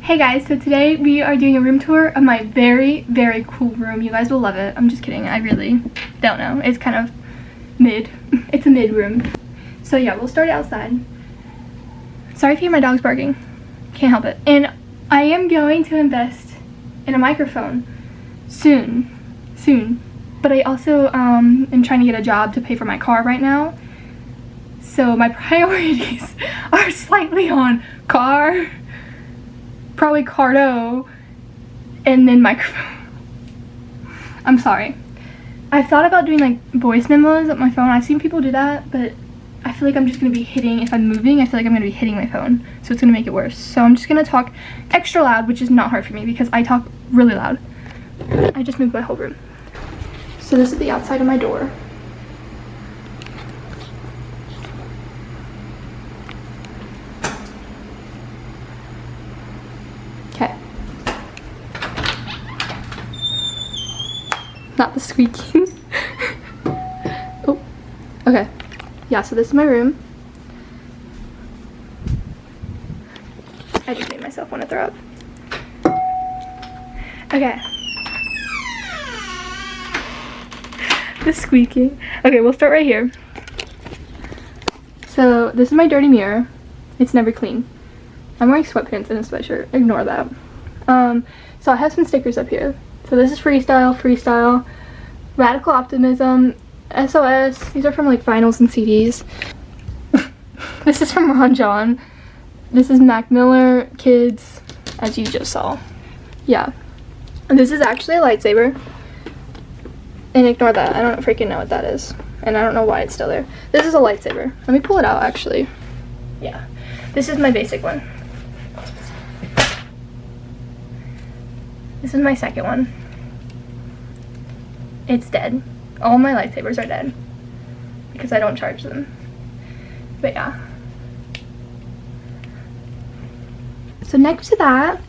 Hey guys, so today we are doing a room tour of my very, very cool room. You guys will love it. I'm just kidding. I really don't know. It's kind of mid. It's a mid room. So yeah, we'll start outside. Sorry if you hear my dogs barking. Can't help it. And I am going to invest in a microphone soon. But I also am trying to get a job to pay for my car right now. So my priorities are slightly on car, probably Cardo, and then microphone. I'm sorry. I've thought about doing like voice memos on my phone. I've seen people do that, but I feel like I'm just gonna be hitting, if I'm moving, I feel like I'm gonna be hitting my phone. So it's gonna make it worse. So I'm just gonna talk extra loud, which is not hard for me because I talk really loud. I just moved my whole room. So this is the outside of my door. Okay. Not the squeaking. Oh, okay. Yeah, so this is my room. I just made myself want to throw up. Okay. The squeaking. Okay, we'll start right here. So this is my dirty mirror. It's never clean. I'm wearing sweatpants and a sweatshirt. Ignore that. So I have some stickers up here. So this is Freestyle, Radical Optimism, SOS. These are from like vinyls and CDs. This is from Ron John. This is Mac Miller, Kids, as you just saw. Yeah. And this is actually a lightsaber. And ignore that. I don't freaking know what that is. And I don't know why it's still there. This is a lightsaber. Let me pull it out actually. Yeah. This is my basic one. This is my second one. It's dead. All my lightsabers are dead because I don't charge them. But yeah. So next to that,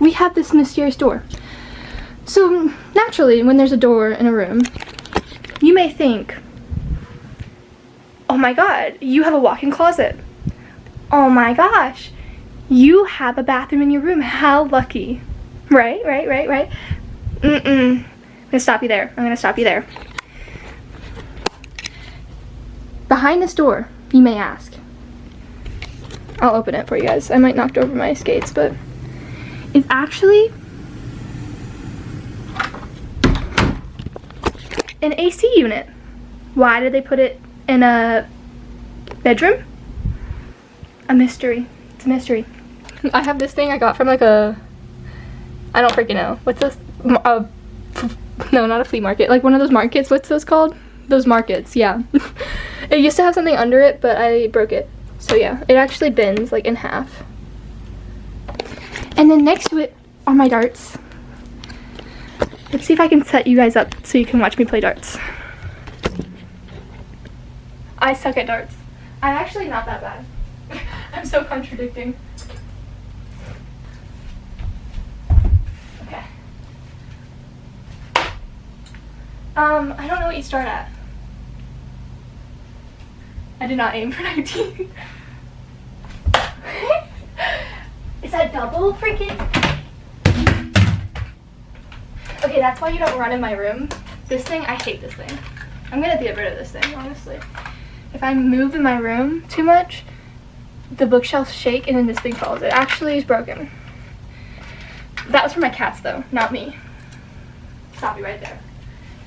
we have this mysterious door. So naturally, when there's a door in a room, you may think, oh my god, you have a walk-in closet. Oh my gosh, you have a bathroom in your room. How lucky. Right? I'm gonna stop you there. Behind this door, you may ask. I'll open it for you guys. I might knock over my skates, but it's actually an AC unit. Why did they put it in a bedroom? A mystery. It's a mystery. I have this thing I got from like a, I don't freaking know. What's this? No, not a flea market. Like one of those markets. What's those called? Those markets, yeah. It used to have something under it, but I broke it. So yeah, it actually bends like in half. And then next to it are my darts. Let's see if I can set you guys up so you can watch me play darts. I suck at darts. I'm actually not that bad. I'm so contradicting. Okay. I don't know what you start at. I did not aim for 19. Is that double freaking? Okay, that's why you don't run in my room. This thing, I hate this thing. I'm gonna get rid of this thing, honestly. If I move in my room too much, the bookshelves shake and then this thing falls. It actually is broken. That was for my cats though, not me. Stop you right there.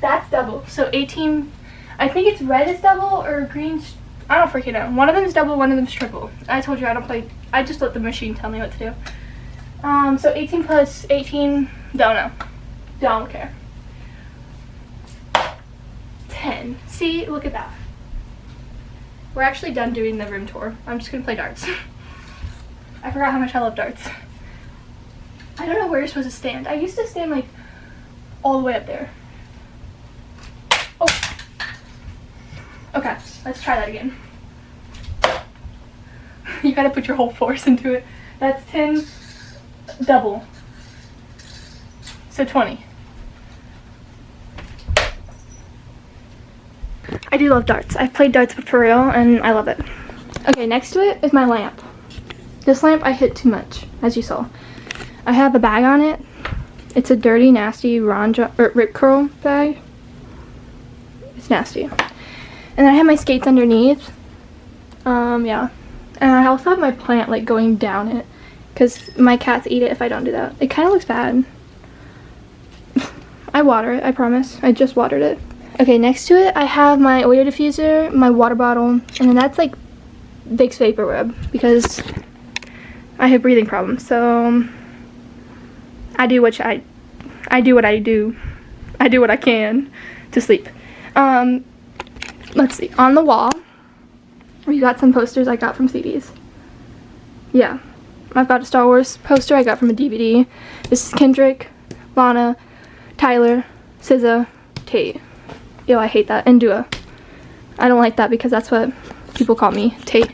That's double. So 18, I think it's red is double or green, I don't freaking know. One of them is double, one of them is triple. I told you I don't play, I just let the machine tell me what to do. So 18 plus 18, don't know. Don't care. 10. See, look at that. We're actually done doing the room tour. I'm just gonna play darts. I forgot how much I love darts. I don't know where you're supposed to stand. I used to stand like all the way up there. Oh. Okay, let's try that again. You gotta put your whole force into it. That's 10 double. So 20. I do love darts. I've played darts for real and I love it. Okay, next to it is my lamp. This lamp I hit too much, as you saw. I have a bag on it. It's a dirty, nasty Rip Curl bag. It's nasty. And then I have my skates underneath. Yeah. And I also have my plant like going down it because my cats eat it if I don't do that. It kind of looks bad. I water it, I promise. I just watered it. Okay, next to it I have my oil diffuser, my water bottle, and then that's like Vicks Vapor Rub because I have breathing problems. So I do what I do. I do what I can to sleep. Let's see. On the wall, we got some posters I got from CDs. Yeah. I've got a Star Wars poster I got from a DVD. This is Kendrick, Lana, Tyler, SZA, Tate. Ew, I hate that. And Dua. I don't like that because that's what people call me, Tate.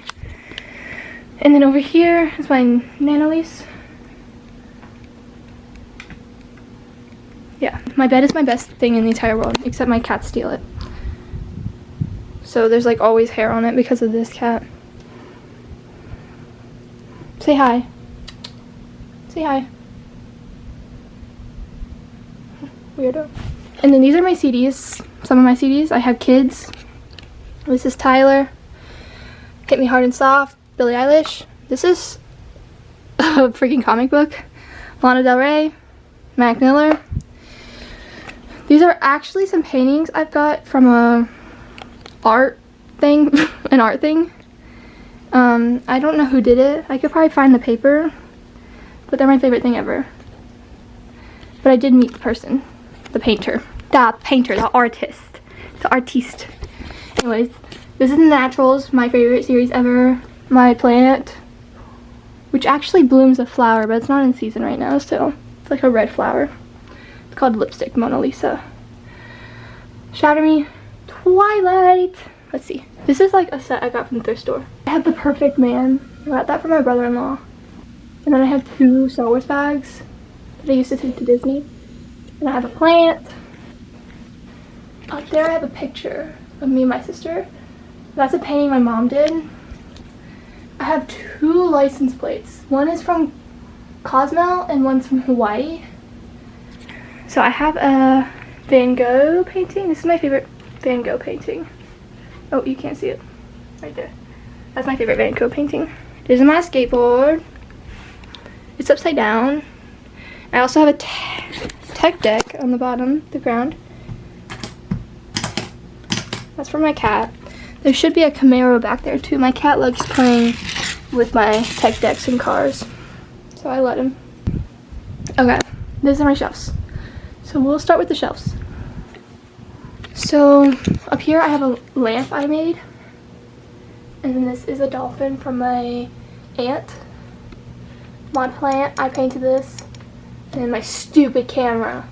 And then over here is my Nanolise. Yeah, my bed is my best thing in the entire world, except my cats steal it. So there's like always hair on it because of this cat. Say hi. Say hi. Weirdo. And then these are my CDs. Some of my CDs. I have Kids. This is Tyler. Hit Me Hard and Soft. Billie Eilish. This is a freaking comic book. Lana Del Rey. Mac Miller. These are actually some paintings I've got from a art thing. An art thing. I don't know who did it. I could probably find the paper. But they're my favorite thing ever. But I did meet the person. The painter. The painter. The artist. The artiste. Anyways, this is Naturals. My favorite series ever. My plant. Which actually blooms a flower, but it's not in season right now, so it's like a red flower. It's called Lipstick Mona Lisa. Shatter Me. Twilight. Let's see. This is like a set I got from the thrift store. I have The Perfect Man. I got that from my brother-in-law. And then I have 2 Star Wars bags that I used to take to Disney. And I have a plant. Up there I have a picture of me and my sister. That's a painting my mom did. I have 2 license plates. One is from Cozumel and one's from Hawaii. So I have a Van Gogh painting. This is my favorite Van Gogh painting. Oh, you can't see it. Right there. That's my favorite Van Gogh painting. This is my skateboard. It's upside down. I also have a tech deck on the bottom, the ground. That's for my cat. There should be a Camaro back there too. My cat loves playing with my tech decks and cars. So I let him. Okay, these are my shelves. So we'll start with the shelves. So up here I have a lamp I made. And then this is a dolphin from my aunt. My plant, I painted this. And then my stupid camera.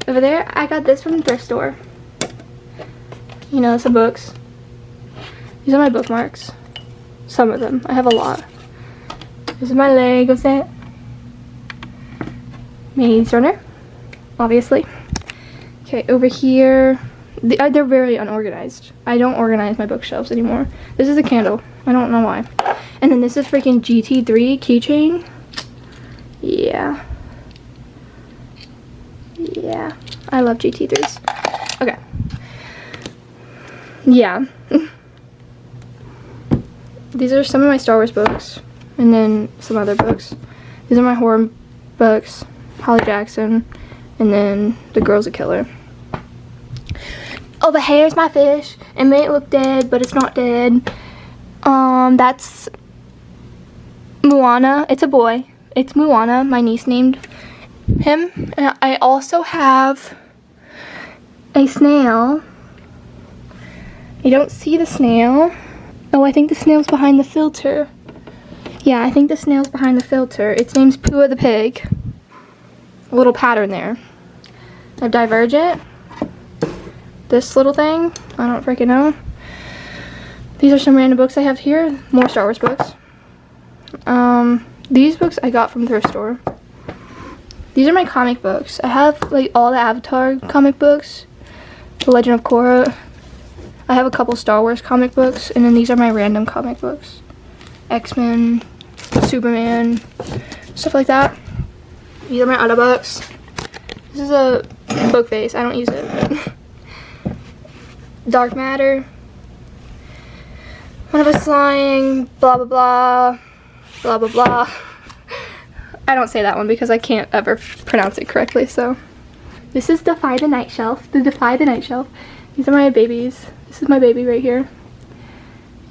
Over there, I got this from the thrift store. You know, some books. These are my bookmarks. Some of them. I have a lot. This is my Lego set. Maze Runner, obviously. Okay, over here, they're very unorganized. I don't organize my bookshelves anymore. This is a candle. I don't know why. And then this is freaking GT3 keychain. Yeah. Yeah, I love GT3s. Okay. Yeah. These are some of my Star Wars books. And then some other books. These are my horror books. Holly Jackson. And then The Girl's a Killer. Over here's my fish. It may look dead, but it's not dead. That's Moana. It's a boy. It's Moana. My niece named him. And I also have a snail. You don't see the snail. Oh, I think the snail's behind the filter. Yeah, I think the snail's behind the filter. Its name's Pua the pig. A little pattern there. I have Divergent. This little thing. I don't freaking know. These are some random books I have here. More Star Wars books. These books I got from the thrift store. These are my comic books. I have like all the Avatar comic books. The Legend of Korra. I have a couple Star Wars comic books. And then these are my random comic books. X-Men, Superman, stuff like that. These are my Autobooks. This is a book vase. I don't use it. Dark Matter. One of Us Flying. Blah, blah, blah. Blah, blah, blah. I don't say that one because I can't ever pronounce it correctly, so. This is Defy the Night Shelf. The Defy the Night Shelf. These are my babies. This is my baby right here.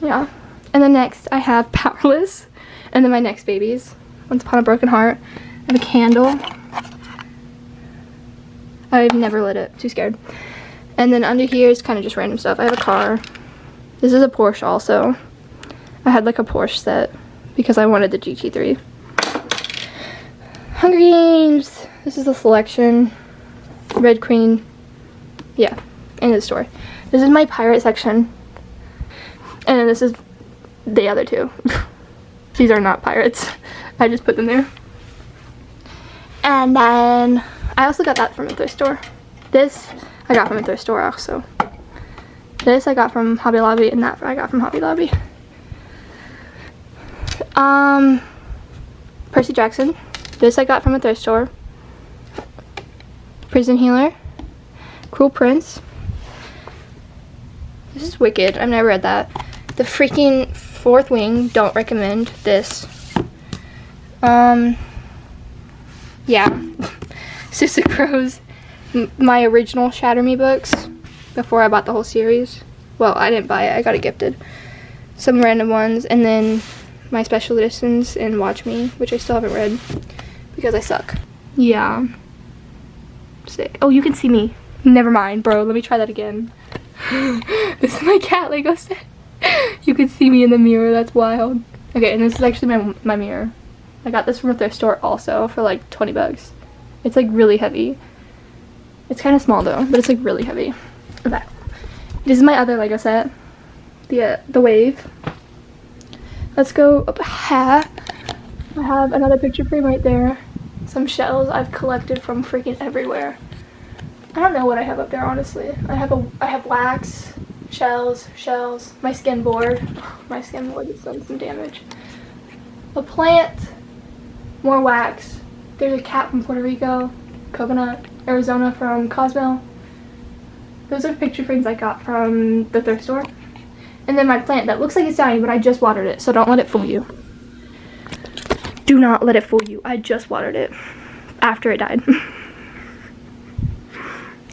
Yeah. And then next I have Powerless. And then my next babies. Once Upon a Broken Heart. I have a candle. I've never lit it. Too scared. And then under here is kind of just random stuff. I have a car. This is a Porsche also. I had like a Porsche set because I wanted the GT3. Hunger Games. This is the selection. Red Queen. Yeah. End of the story. This is my pirate section. And then this is the other two. These are not pirates. I just put them there. And then I also got that from a thrift store. This I got from a thrift store also. This I got from Hobby Lobby, and that I got from Hobby Lobby. Percy Jackson. This I got from a thrift store. Prison Healer. Cruel Prince. This is wicked. I've never read that. The freaking Fourth Wing. Don't recommend this. Yeah. Sister Crow's. My original Shatter Me books. Before I bought the whole series. Well, I didn't buy it. I got it gifted. Some random ones. And then my special editions and Watch Me. Which I still haven't read. Because I suck. Yeah. Sick. Oh, you can see me. Never mind, bro. Let me try that again. This is my cat Lego set. You can see me in the mirror. That's wild. Okay, and this is actually my mirror. I got this from a thrift store also for like 20 bucks. It's like really heavy. It's kind of small though, but it's like really heavy. Okay. This is my other Lego set. The Wave. Let's go up here. I have another picture frame right there. Some shells I've collected from freaking everywhere. I don't know what I have up there, honestly. I have wax, shells, my skin board. My skin board has done some damage. A plant, more wax. There's a cat from Puerto Rico, coconut, Arizona from Cosmo. Those are picture frames I got from the thrift store. And then my plant that looks like it's dying, but I just watered it, so don't let it fool you. Do not let it fool you. I just watered it after it died.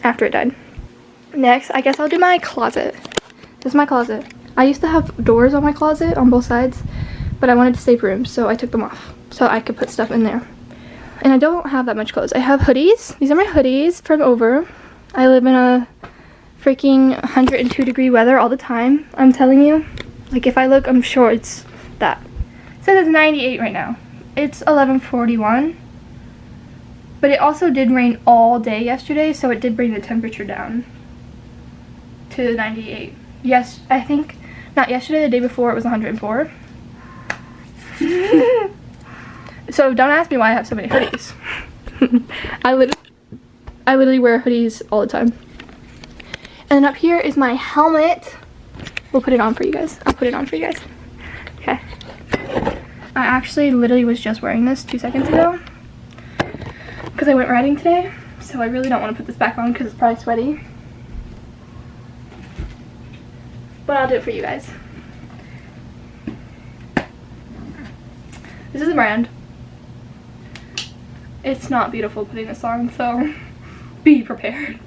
After it died. Next, I guess I'll do my closet. This is my closet. I used to have doors on my closet on both sides, but I wanted to save room, so I took them off so I could put stuff in there. And I don't have that much clothes. I have hoodies. These are my hoodies from Over. I live in a freaking 102-degree weather all the time. I'm telling you. Like, if I look, I'm sure it's that. It says it's 98 right now. It's 11:41. But it also did rain all day yesterday, so it did bring the temperature down to 98. Yes, I think, not yesterday, the day before it was 104. So don't ask me why I have so many hoodies. I literally wear hoodies all the time. And then up here is my helmet. We'll put it on for you guys. I'll put it on for you guys. Okay. I actually literally was just wearing this 2 seconds ago. Because I went riding today. So I really don't want to put this back on because it's probably sweaty. But I'll do it for you guys. This is a brand. It's not beautiful putting this on, so be prepared.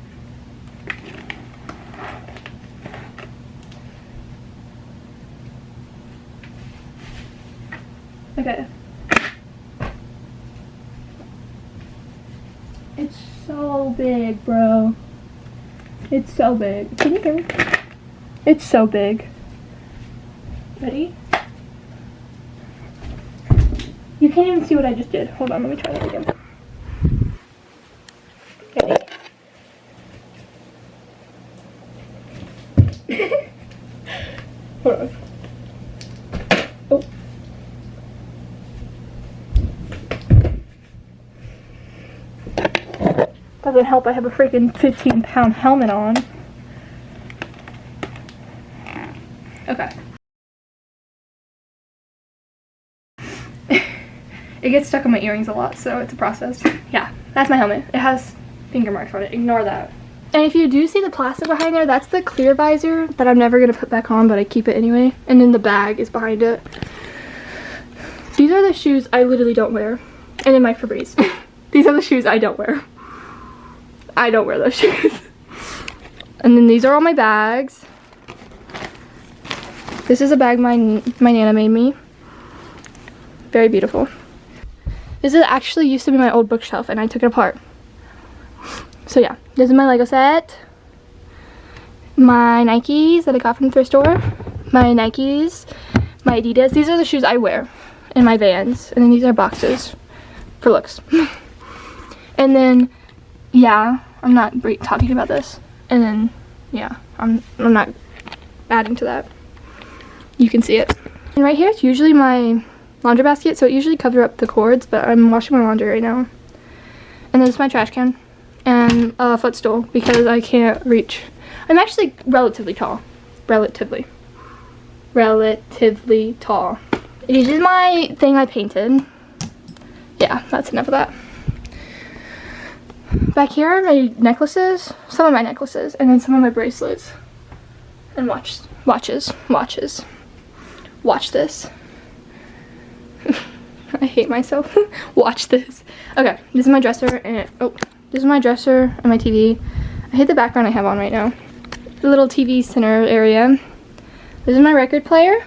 Okay. It's so big, bro. It's so big. Can you hear me? It's so big. Ready? You can't even see what I just did. Hold on, let me try that again. Ready? Hold on. Oh. Doesn't help I have a freaking 15-pound helmet on. Okay. It gets stuck on my earrings a lot, so it's a process. Yeah, that's my helmet. It has finger marks on it. Ignore that. And if you do see the plastic behind there, that's the clear visor that I'm never going to put back on, but I keep it anyway. And then the bag is behind it. These are the shoes I literally don't wear. And then my Febreze. These are the shoes I don't wear. I don't wear those shoes. And then these are all my bags. This is a bag my Nana made me. Very beautiful. This is actually used to be my old bookshelf and I took it apart. So yeah, this is my Lego set. My Nikes that I got from the thrift store. My Nikes. My Adidas. These are the shoes I wear. And my Vans. And then these are boxes. For looks. And then, yeah, I'm not talking about this. And then, yeah, I'm not adding to that. You can see it. And right here is usually my laundry basket, so it usually covers up the cords, but I'm washing my laundry right now. And this is my trash can. And a footstool, because I can't reach. I'm actually relatively tall. Relatively tall. This is my thing I painted. Yeah, that's enough of that. Back here are my necklaces, some of my necklaces, and then some of my bracelets. And watches. Watch this. I hate myself. Watch this. Okay, this is my dresser, and this is my dresser and my TV. I hate the background I have on right now. The little TV center area. This is my record player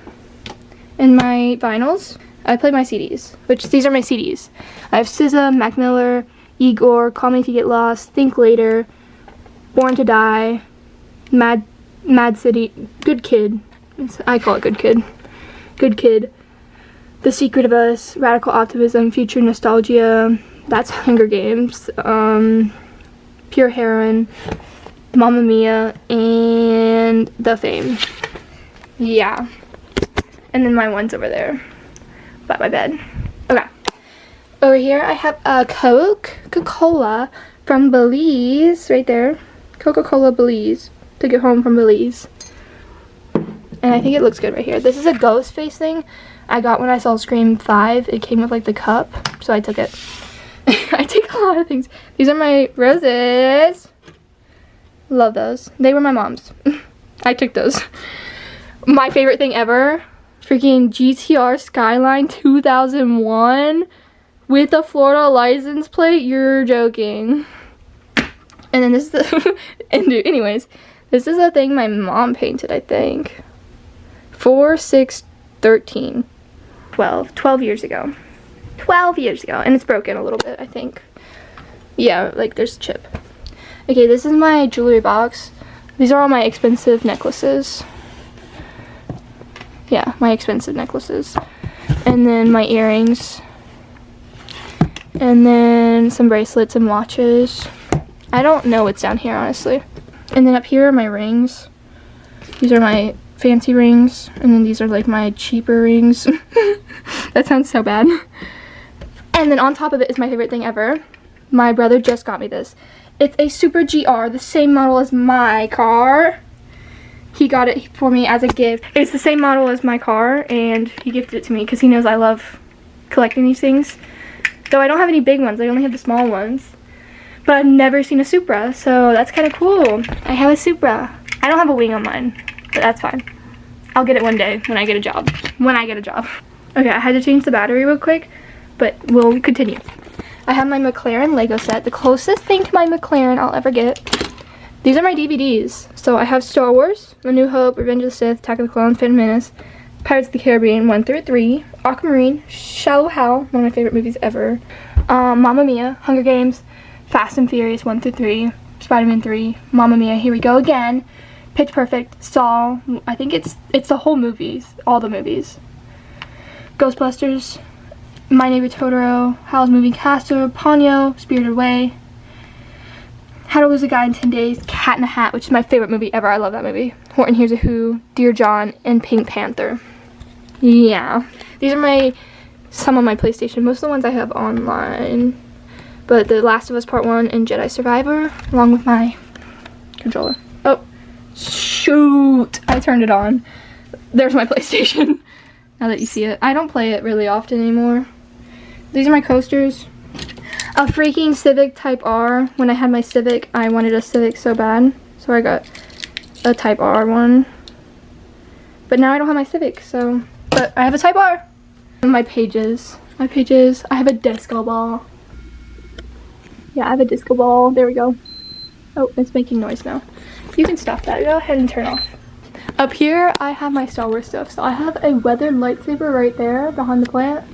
and my vinyls. I play my CDs, which these are my CDs. I have SZA, Mac Miller, Igor, Call Me If You Get Lost, Think Later, Born to Die, Mad City, Good Kid. I call it Good Kid. Good Kid. The Secret of Us, Radical Optimism, Future Nostalgia, that's Hunger Games, Pure Heroin, Mamma Mia, and The Fame. Yeah. And then my one's over there by my bed. Okay. Over here I have a Coca-Cola from Belize, right there. Coca-Cola Belize. Took it home from Belize. And I think it looks good right here. This is a ghost face thing I got when I saw Scream 5. It came with like the cup, so I took it. I take a lot of things. These are my roses. Love those. They were my mom's. I took those. My favorite thing ever, freaking GTR Skyline 2001 with a Florida license plate. You're joking. And then this is the anyways, this is a thing my mom painted, I think. 4, 6, 13, 12 years ago. 12 years ago, and it's broken a little bit, I think. Yeah, like there's a chip. Okay, this is my jewelry box. These are all my expensive necklaces. Yeah, my expensive necklaces. And then my earrings. And then some bracelets and watches. I don't know what's down here, honestly. And then up here are my rings. These are my fancy rings. And then these are like my cheaper rings. That sounds so bad. And then on top of it is my favorite thing ever. My brother just got me this. It's a Super GR, the same model as my car. He got it for me as a gift. It's the same model as my car, and he gifted it to me because he knows I love collecting these things. Though I don't have any big ones, I only have the small ones. But I've never seen a Supra, so that's kind of cool. I have a Supra. I don't have a wing on mine, but that's fine. I'll get it one day when I get a job. Okay, I had to change the battery real quick, but we'll continue. I have my McLaren Lego set, the closest thing to my McLaren I'll ever get. These are my DVDs. So I have Star Wars, A New Hope, Revenge of the Sith, Attack of the Clones, Phantom Menace, Pirates of the Caribbean 1 through 3, Aquamarine, Shallow Hal, one of my favorite movies ever, Mamma Mia, Hunger Games, Fast and Furious 1 through 3, Spider-Man 3, Mamma Mia, Here We Go Again, Pitch Perfect, Saw, I think it's the whole movies, all the movies, Ghostbusters, My Neighbor Totoro, Howl's Moving Castle, Ponyo, Spirited Away, How to Lose a Guy in 10 Days, Cat in a Hat, which is my favorite movie ever. I love that movie. Horton Hears a Who, Dear John, and Pink Panther. Yeah. These are some of my PlayStation. Most of the ones I have online. But The Last of Us Part 1 and Jedi Survivor, along with my controller. Oh, shoot. I turned it on. There's my PlayStation. Now that you see it. I don't play it really often anymore. These are my coasters. A freaking Civic Type R. When I had my Civic, I wanted a Civic so bad. So I got a Type R one. But now I don't have my Civic, so... But I have a Type R. My pages. My pages. I have a disco ball. Yeah, I have a disco ball. There we go. Oh, it's making noise now. You can stop that. Go ahead and turn off. Up here, I have my Star Wars stuff. So I have a weathered lightsaber right there behind the plant.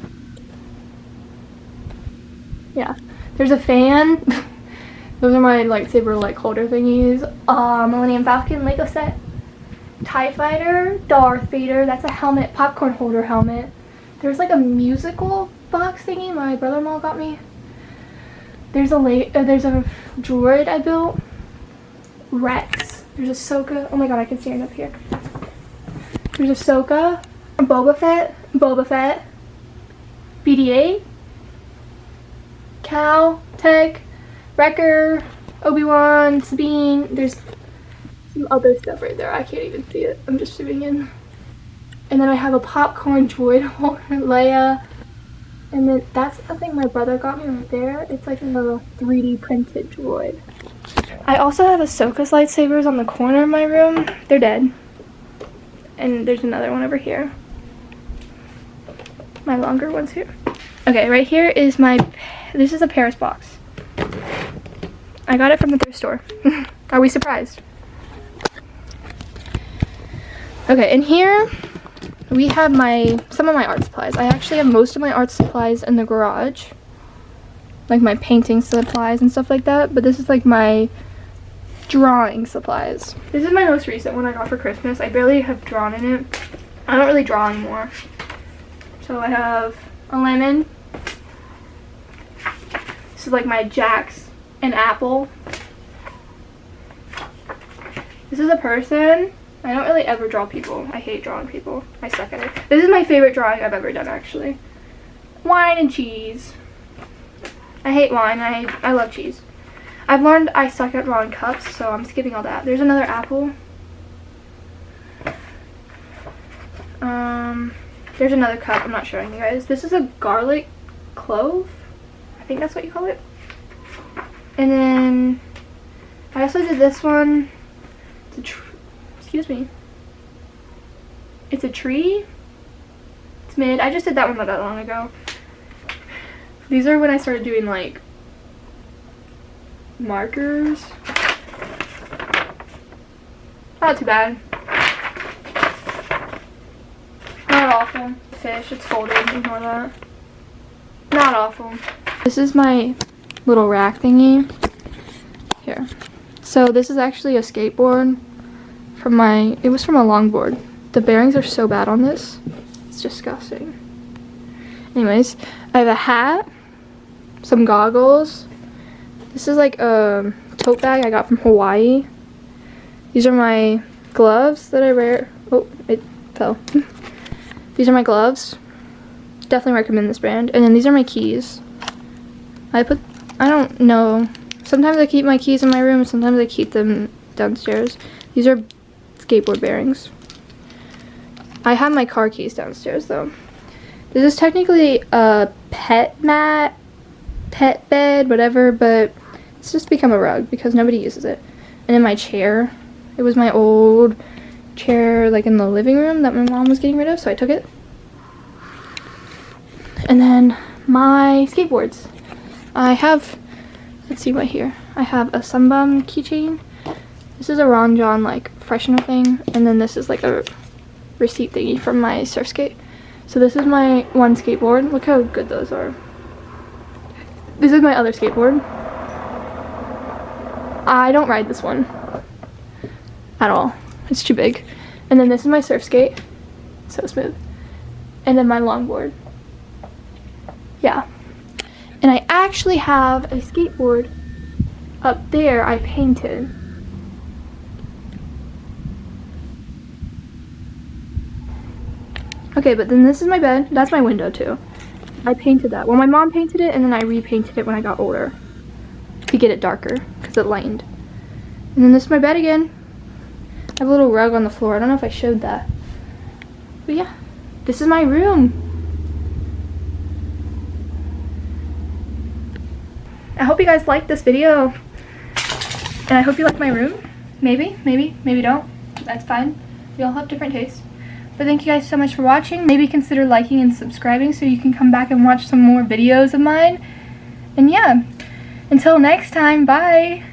Yeah. There's a fan. Those are my lightsaber like holder thingies. Millennium Falcon Lego set. TIE Fighter, Darth Vader. That's a helmet, popcorn holder helmet. There's like a musical box thingy my brother-in-law got me. There's a droid I built. Rex. There's Ahsoka. Oh my god, I can see it up here. There's Ahsoka. Boba Fett. BD-8. Cal, Tech, Wrecker, Obi-Wan, Sabine. There's some other stuff right there. I can't even see it. I'm just zooming in. And then I have a popcorn droid holder, Leia. And then that's the thing my brother got me right there. It's like a 3D printed droid. I also have Ahsoka's lightsabers on the corner of my room. They're dead. And there's another one over here. My longer one's here. Okay, right here is this is a Paris box. I got it from the thrift store. Are we surprised? Okay, in here we have some of my art supplies. I actually have most of my art supplies in the garage. Like my painting supplies and stuff like that. But this is like my drawing supplies. This is my most recent one I got for Christmas. I barely have drawn in it. I don't really draw anymore. So I have a lemon. This is like my Jax and apple. This is a person. I don't really ever draw people. I hate drawing people. I suck at it. This is my favorite drawing I've ever done, actually. Wine and cheese. I hate wine. I love cheese. I've learned I suck at drawing cups, so I'm skipping all that. There's another apple. There's another cup. I'm not showing you guys. This is a garlic clove. I think that's what you call it. And then I also did this one. Excuse me. It's a tree. It's mid. I just did that one not that long ago. These are when I started doing like markers. Not too bad. Not awful. Fish, it's folded. Ignore that. Not awful. This is my little rack thingy. Here. So this is actually a skateboard from it was from a longboard. The bearings are so bad on this. It's disgusting. Anyways, I have a hat, some goggles. This is like a tote bag I got from Hawaii. These are my gloves that I wear. Oh, it fell. These are my gloves. Definitely recommend this brand. And then these are my keys. I don't know. Sometimes I keep my keys in my room, sometimes I keep them downstairs. These are skateboard bearings. I have my car keys downstairs though. This is technically a pet mat, pet bed, whatever, but it's just become a rug because nobody uses it. And then my chair. It was my old chair like in the living room that my mom was getting rid of, so I took it. And then my skateboards. I have, let's see what here. I have a Sunbum keychain. This is a Ron John like freshener thing, and then this is like a receipt thingy from my surf skate. So this is my one skateboard. Look how good those are. This is my other skateboard. I don't ride this one at all. It's too big. And then this is my surf skate. So smooth. And then my longboard. Yeah. And I actually have a skateboard up there I painted. Okay, but then this is my bed. That's my window too. I painted that. Well, my mom painted it and then I repainted it when I got older to get it darker because it lightened. And then this is my bed again. I have a little rug on the floor. I don't know if I showed that. But yeah, this is my room. I hope you guys liked this video. And I hope you like my room. Maybe don't. That's fine. We all have different tastes. But thank you guys so much for watching. Maybe consider liking and subscribing so you can come back and watch some more videos of mine. And yeah, until next time, bye!